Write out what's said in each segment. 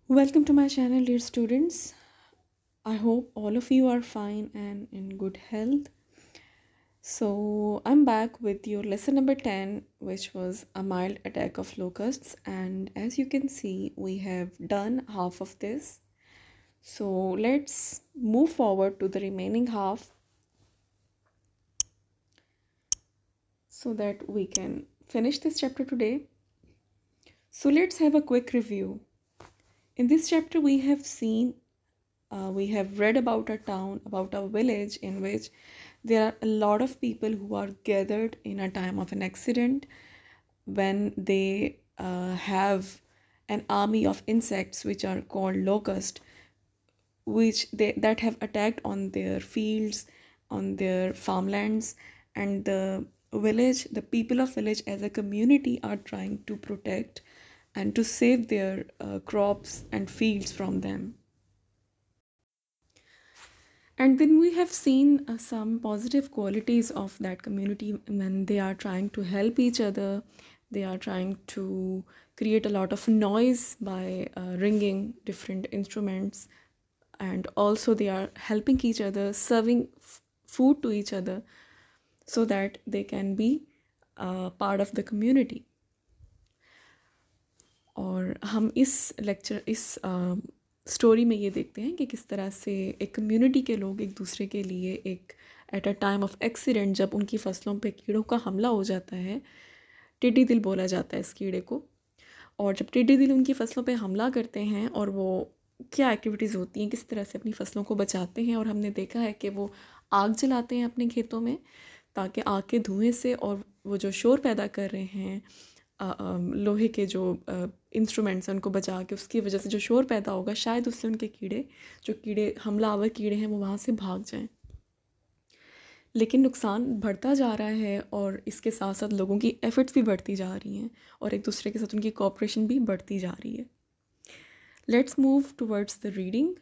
Welcome to my channel, dear students. I hope all of you are fine and in good health. So, I'm back with your lesson number 10, which was a mild attack of locusts. And as you can see, we have done half of this. So, let's move forward to the remaining half so that we can finish this chapter today. So, let's have a quick review. In this chapter, we have read about a town, about a village in which there are a lot of people who are gathered in a time of an accident when they have an army of insects which are called locust, that have attacked on their fields, on their farmlands, and the people of village as a community are trying to protect and to save their crops and fields from them. And then we have seen some positive qualities of that community when they are trying to help each other. They are trying to create a lot of noise by ringing different instruments. And also, they are helping each other, serving food to each other so that they can be part of the community. और हम इस story में ये देखते हैं कि किस तरह से एक कम्युनिटी के लोग एक दूसरे के लिए एक at a time of accident, जब उनकी फसलों पे कीड़ों का हमला हो जाता है, टिड्डी दिल बोला जाता है इस कीड़े को, और जब टिड्डी दिल उनकी फसलों पे हमला करते हैं और वो क्या एक्टिविटीज़ होती हैं, किस तरह से अपनी फसलों को बचाते हैं। और हमने देखा है कि वो आग जलाते हैं अपने खेतों में ताकि आग के धुएँ से और वो जो शोर पैदा कर रहे हैं लोहे के जो इंस्ट्रूमेंट्स हैं उनको बचा के, उसकी वजह से जो शोर पैदा होगा शायद उससे उनके कीड़े हमलावर कीड़े हैं वो वहाँ से भाग जाएं। लेकिन नुकसान बढ़ता जा रहा है और इसके साथ साथ लोगों की एफर्ट्स भी बढ़ती जा रही हैं और एक दूसरे के साथ उनकी कोऑपरेशन भी बढ़ती जा रही है। Let's move towards the reading.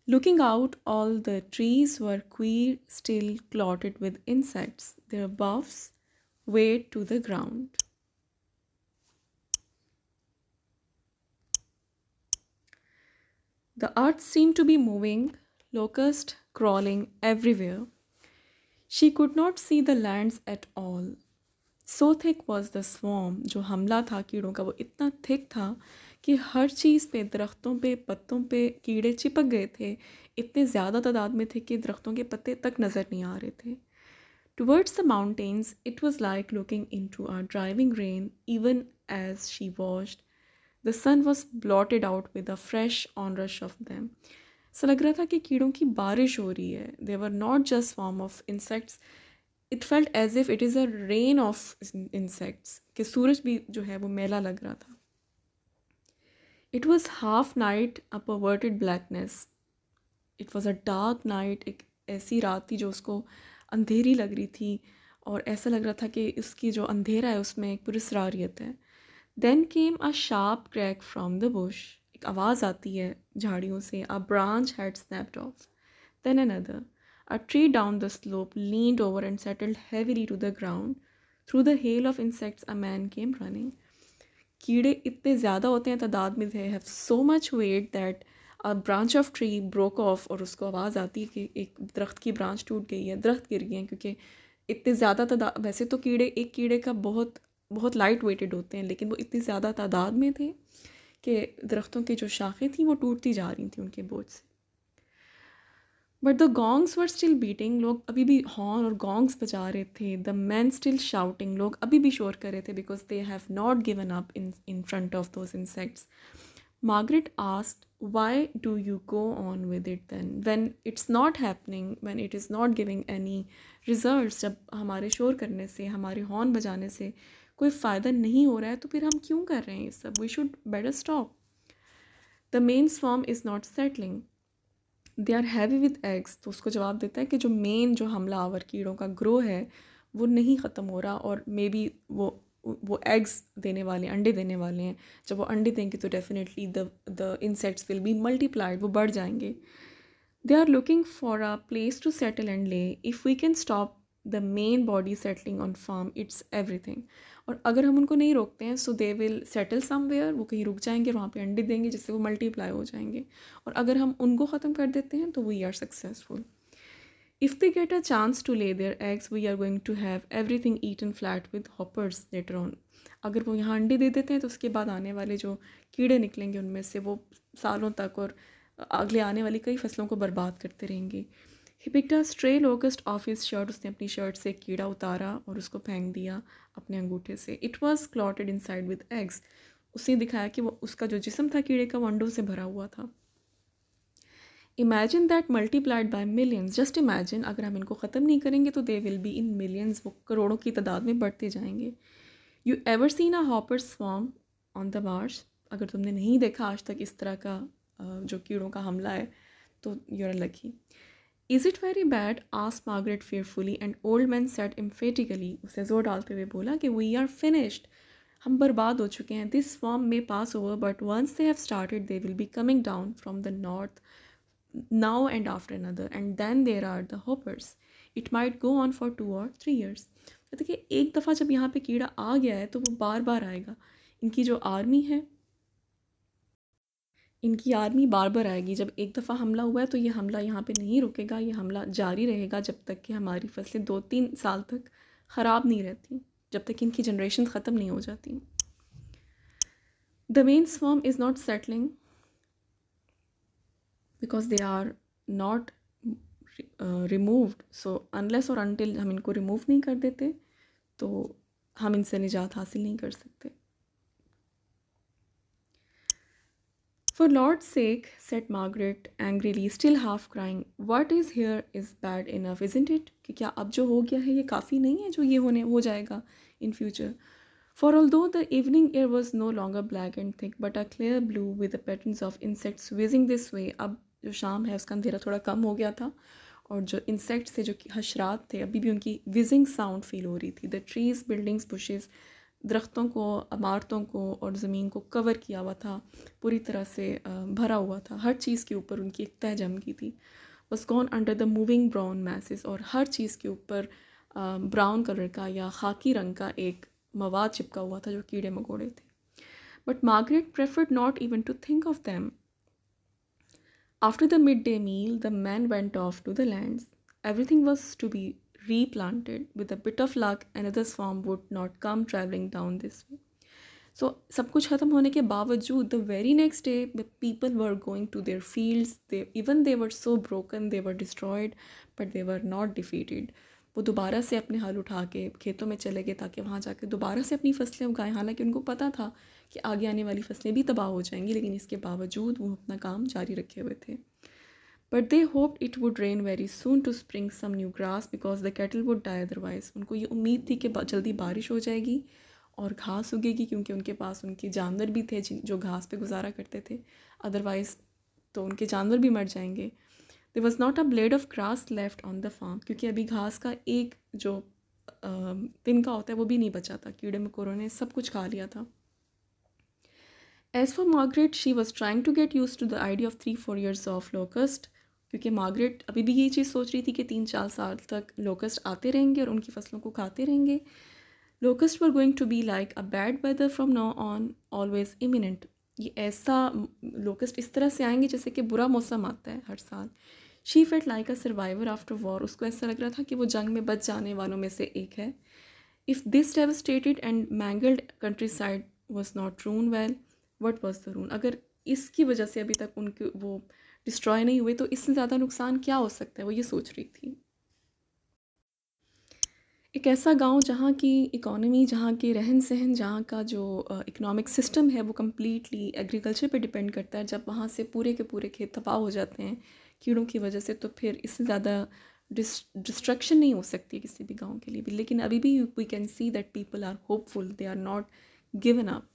Looking out, all the trees were queer, still clotted with insects, their buffs weighed to the ground. The earth seemed to be moving, locusts crawling everywhere. She could not see the lands at all. So thick was the swarm, जो हमला था कीड़ों का वो इतना thick था कि हर चीज़ पे, दरख्तों पे, पत्तों पे कीड़े चिपक गए थे। इतने ज़्यादा तादाद में थे कि दरख्तों के पत्ते तक नज़र नहीं आ रहे थे। Towards the mountains, it was like looking into a driving rain. Even as she watched, the sun was blotted out with a fresh onrush of them. So लग रहा था कि कीड़ों की बारिश हो रही है. They were not just swarm of insects. It felt as if it is a rain of insects. कि सूरज भी जो है वो मेला लग रहा था. It was half night, a perverted blackness. It was a dark night. एक ऐसी रात थी जो उसको अंधेरी लग रही थी और ऐसा लग रहा था कि उसकी जो अंधेरा है उसमें एक पुरस्रारियत है। Then came a sharp crack from the bush. एक आवाज़ आती है झाड़ियों से. A branch had snapped off. Then another. A tree down the slope leaned over and settled heavily to the ground. Through the hail of insects, a man came running. कीड़े इतने ज़्यादा होते हैं तादाद में, they have so much weight that a branch of tree broke off और उसको आवाज़ आती है कि एक दरख्त की ब्रांच टूट गई है, दरख्त गिर गए हैं, क्योंकि इतने ज़्यादा तादाद, वैसे तो एक कीड़े का बहुत बहुत लाइट वेटेड होते हैं, लेकिन वो इतनी ज़्यादा तादाद में थे कि दरख्तों की जो शाखें थी वो टूटती जा रही थी उनके बोझ से। But the gongs were still beating. लोग अभी भी हॉर्न और गॉन्ग्स बजा रहे थे. The man still shouting. लोग अभी भी शोर कर रहे थे because they have not given up in front of those insects. Margaret asked, why do you go on with it then? When it's not happening, when it is not giving any results, जब हमारे शोर करने से, हमारे horn बजाने से कोई फ़ायदा नहीं हो रहा है तो फिर हम क्यों कर रहे हैं ये सब? We should better stop. The main swarm is not settling. They are heavy with eggs. तो उसको जवाब देता है कि जो मेन जो हमलावर कीड़ों का ग्रो है वो नहीं ख़त्म हो रहा और मे बी वो एग्स देने वाले, अंडे देने वाले हैं. जब वो अंडे देंगे तो definitely the insects will be multiplied, वो बढ़ जाएंगे. They are looking for a place to settle and lay. If we can stop the main body settling on farm, it's everything. और अगर हम उनको नहीं रोकते हैं so they will settle somewhere, वो कहीं रुक जाएंगे, वहाँ पे अंडे देंगे जिससे वो मल्टीप्लाई हो जाएंगे। और अगर हम उनको ख़त्म कर देते हैं तो we are successful. If they get a chance to lay their eggs, we are going to have everything eaten flat with hoppers later on. अगर वो यहाँ अंडे दे देते हैं तो उसके बाद आने वाले जो कीड़े निकलेंगे उनमें से वो सालों तक और अगले आने वाली कई फसलों को बर्बाद करते रहेंगे। He picked a stray locust off his shirt. उसने अपनी शर्ट से एक कीड़ा उतारा और उसको फेंक दिया अपने अंगूठे से। It was clotted inside with eggs. उसने दिखाया कि वो उसका जो जिस्म था कीड़े का वो अंडों से भरा हुआ था। Imagine that multiplied by millions, just imagine अगर हम इनको ख़त्म नहीं करेंगे तो दे विल बी इन मिलियंस, वो करोड़ों की तादाद में बढ़ते जाएंगे। You ever seen a hopper swarm on the Marsh, अगर तुमने नहीं देखा आज तक इस तरह का जो कीड़ों का हमला है तो you are lucky. Is it very bad, asked Margaret fearfully and old man said emphatically, उसे जोर डालते हुए बोला कि वी आर फिनिश्ड, हम बर्बाद हो चुके हैं। This swarm may pass over but once they have started they will be coming down from the north now and after another, and then there are the hoppers. It might go on for 2 or 3 years. कहते कि एक दफ़ा जब यहाँ पे कीड़ा आ गया है तो वो बार बार आएगा। इनकी जो आर्मी है, इनकी आर्मी बार बार आएगी। जब एक दफ़ा हमला हुआ है तो ये हमला यहाँ पे नहीं रुकेगा, ये हमला जारी रहेगा जब तक कि हमारी फसलें 2-3 साल तक ख़राब नहीं रहती, जब तक इनकी जनरेशन ख़त्म नहीं हो जाती। The main swarm is not settling because they are not removed. So unless और until हम इनको remove नहीं कर देते तो हम इनसे निजात हासिल नहीं कर सकते। For Lord's sake, said Margaret angrily, still half crying, what is here is bad enough, isn't it? कि क्या अब जो हो गया है ये काफ़ी नहीं है जो ये हो जाएगा in future. For although the evening air was no longer black and thick but a clear blue with the patterns of insects whizzing this way, अब जो शाम है उसका अंधेरा थोड़ा कम हो गया था और जो इंसेक्ट्स थे, जो हशरात थे, अभी भी उनकी विजिंग साउंड फील हो रही थी। द ट्रीज, बिल्डिंग्स, बुशेस, दरख्तों को, इमारतों को और ज़मीन को कवर किया हुआ था, पूरी तरह से भरा हुआ था। हर चीज़ के ऊपर उनकी एक तह जम की थी। Was gone under the moving brown masses, और हर चीज़ के ऊपर ब्राउन कलर का या खाकी रंग का एक मवाद चिपका हुआ था जो कीड़े मकोड़े थे। But Margaret preferred not even to think of them. After the midday meal, the men went off to the lands. Everything was to be replanted. With a bit of luck, another swarm would not come traveling down this way. So, सब कुछ ख़त्म होने के बावजूद, the very next day, the people were going to their fields. They were so broken, they were destroyed, but they were not defeated. वो दोबारा से अपने हल उठा के खेतों में चले गए ताकि वहाँ जाकर दोबारा से अपनी फसलें उगाएं। हालांकि उनको पता था कि आगे आने वाली फसलें भी तबाह हो जाएंगी, लेकिन इसके बावजूद वो अपना काम जारी रखे हुए थे। But they hoped it would rain very soon to spring some new grass because the cattle would die otherwise. उनको ये उम्मीद थी कि जल्दी बारिश हो जाएगी और घास उगेगी, क्योंकि उनके पास उनके जानवर भी थे जो घास पे गुजारा करते थे, अदरवाइज़ तो उनके जानवर भी मर जाएंगे। There was not a blade of grass left on the farm, क्योंकि अभी घास का एक जो तिनका होता है वो भी नहीं बचा था, कीड़े मकोड़ों ने सब कुछ खा लिया था। As for Margaret, she was trying to get used to the idea of 3-4 years of locust, क्योंकि मार्गरेट अभी भी ये चीज़ सोच रही थी कि 3-4 साल तक लोकस्ट आते रहेंगे और उनकी फसलों को खाते रहेंगे। Locusts were going to be like a bad weather from now on, always imminent. ये ऐसा लोकस्ट इस तरह से आएंगे जैसे कि बुरा मौसम आता है हर साल। She felt like a survivor after war, उसको ऐसा लग रहा था कि वो जंग में बच जाने वालों में से एक है। If this devastated and mangled countryside was not ruin well, what was the ruin, अगर इसकी वजह से अभी तक उनके वो डिस्ट्रॉय नहीं हुए तो इससे ज़्यादा नुकसान क्या हो सकता है, वो ये सोच रही थी। एक ऐसा गांव जहाँ की इकोनॉमी, जहाँ के रहन सहन, जहाँ का जो इकोनॉमिक सिस्टम है वो कम्प्लीटली एग्रीकल्चर पे डिपेंड करता है, जब वहाँ से पूरे के पूरे खेत तबाह हो जाते हैं कीड़ों की वजह से, तो फिर इससे ज़्यादा डिस्ट्रक्शन नहीं हो सकती किसी भी गांव के लिए भी। लेकिन अभी भी we can see that people are hopeful, they are not given up.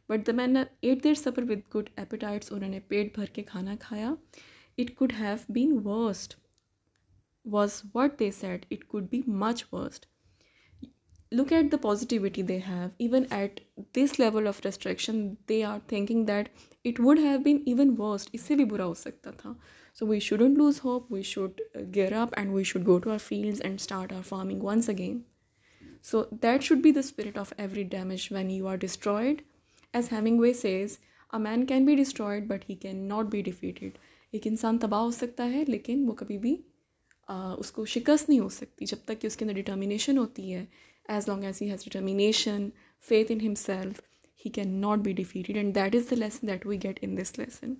But the man ate their supper with good appetites, उन्होंने पेट भर के खाना खाया। It could have been worst was what they said, it could be much worse. Look at the positivity they have. Even at this level of restriction, they are thinking that it would have been even worse. इससे भी बुरा हो सकता था. So we shouldn't lose hope. We should gear up and we should go to our fields and start our farming once again. So that should be the spirit of every damage when you are destroyed. As Hemingway says, a man can be destroyed but he cannot be defeated. एक इंसान तबाह हो सकता है लेकिन वो कभी भी उसको शिकस्त नहीं हो सकती जब तक कि उसके अंदर डिटर्मिनेशन होती है. As long as he has determination, faith in himself, he cannot be defeated, and that is the lesson that we get in this lesson.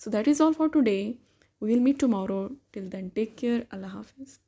So that is all for today. We will meet tomorrow. Till then, take care. Allah Hafiz.